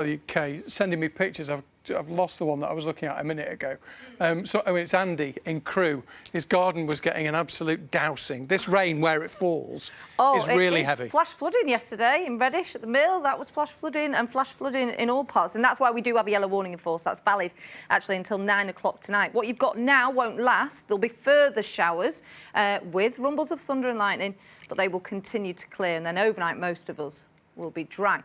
UK sending me pictures. I've lost the one that I was looking at a minute ago. It's Andy in Crewe. His garden was getting an absolute dousing. This rain, where it falls, is really heavy. Flash flooding yesterday in Reddish at the mill. That was flash flooding in all parts. And that's why we do have a yellow warning in force. That's valid, actually, until 9 o'clock tonight. What you've got now won't last. There'll be further showers with rumbles of thunder and lightning, but they will continue to clear. And then overnight, most of us will be dry.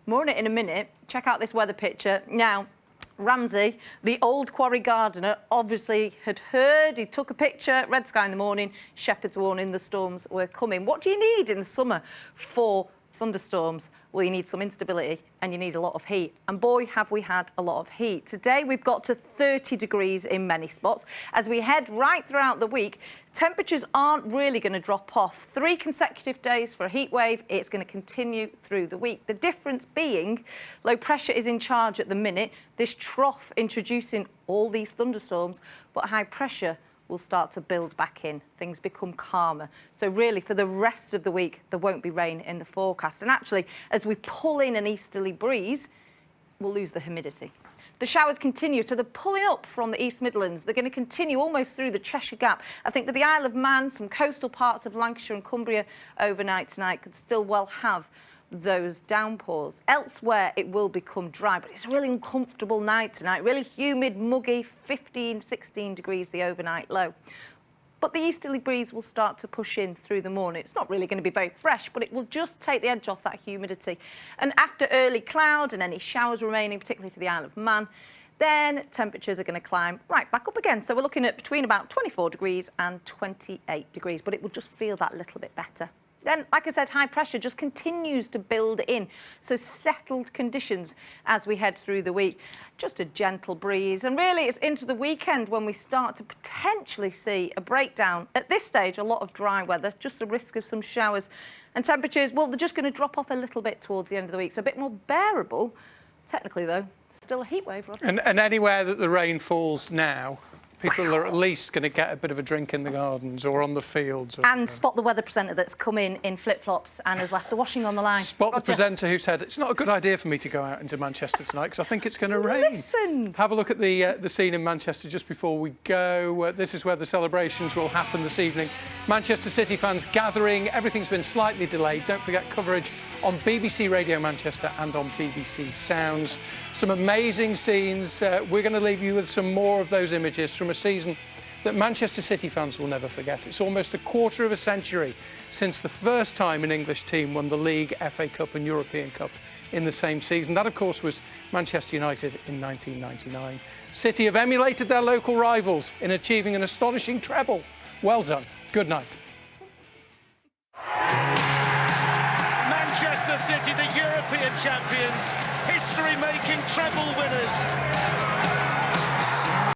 More on it in a minute. Check out this weather picture. Now, Ramsey, the old quarry gardener, obviously had heard. He took a picture, red sky in the morning, shepherds warning the storms were coming. What do you need in the summer for thunderstorms? Well, you need some instability and you need a lot of heat. And boy, have we had a lot of heat. Today, we've got to 30 degrees in many spots. As we head right throughout the week, temperatures aren't really going to drop off. 3 consecutive days for a heat wave. It's going to continue through the week. The difference being low pressure is in charge at the minute. This trough introducing all these thunderstorms, but high pressure will start to build back in. Things become calmer. So really, for the rest of the week, there won't be rain in the forecast. And actually, as we pull in an easterly breeze, we'll lose the humidity. The showers continue, so they're pulling up from the East Midlands. They're going to continue almost through the Cheshire Gap. I think that the Isle of Man, some coastal parts of Lancashire and Cumbria overnight tonight could still well have those downpours. Elsewhere, it will become dry, but it's a really uncomfortable night tonight. Really humid, muggy, 15, 16 degrees the overnight low. But the easterly breeze will start to push in through the morning. It's not really going to be very fresh, but it will just take the edge off that humidity. And after early cloud and any showers remaining, particularly for the Isle of Man, then temperatures are going to climb right back up again. So we're looking at between about 24 degrees and 28 degrees, but it will just feel that little bit better. Then, like I said, high pressure just continues to build in. So settled conditions as we head through the week. Just a gentle breeze. And really, it's into the weekend when we start to potentially see a breakdown. At this stage, a lot of dry weather, just the risk of some showers. And temperatures, well, they're just going to drop off a little bit towards the end of the week. So a bit more bearable. Technically, though, still a heat wave, Rod. And anywhere that the rain falls now, people are at least going to get a bit of a drink in the gardens or on the fields. And spot the weather presenter that's come in flip-flops and has left the washing on the line. Spot Roger. The presenter who said, it's not a good idea for me to go out into Manchester tonight because I think it's going to rain. Listen. Have a look at the scene in Manchester just before we go. This is where the celebrations will happen this evening. Manchester City fans gathering. Everything's been slightly delayed. Don't forget coverage on BBC Radio Manchester and on BBC Sounds. Some amazing scenes. We're going to leave you with some more of those images from a season that Manchester City fans will never forget. It's almost a quarter of a century since the first time an English team won the League, FA Cup and European Cup in the same season. That, of course, was Manchester United in 1999. City have emulated their local rivals in achieving an astonishing treble. Well done. Good night. Manchester City, the European champions, history-making treble winners.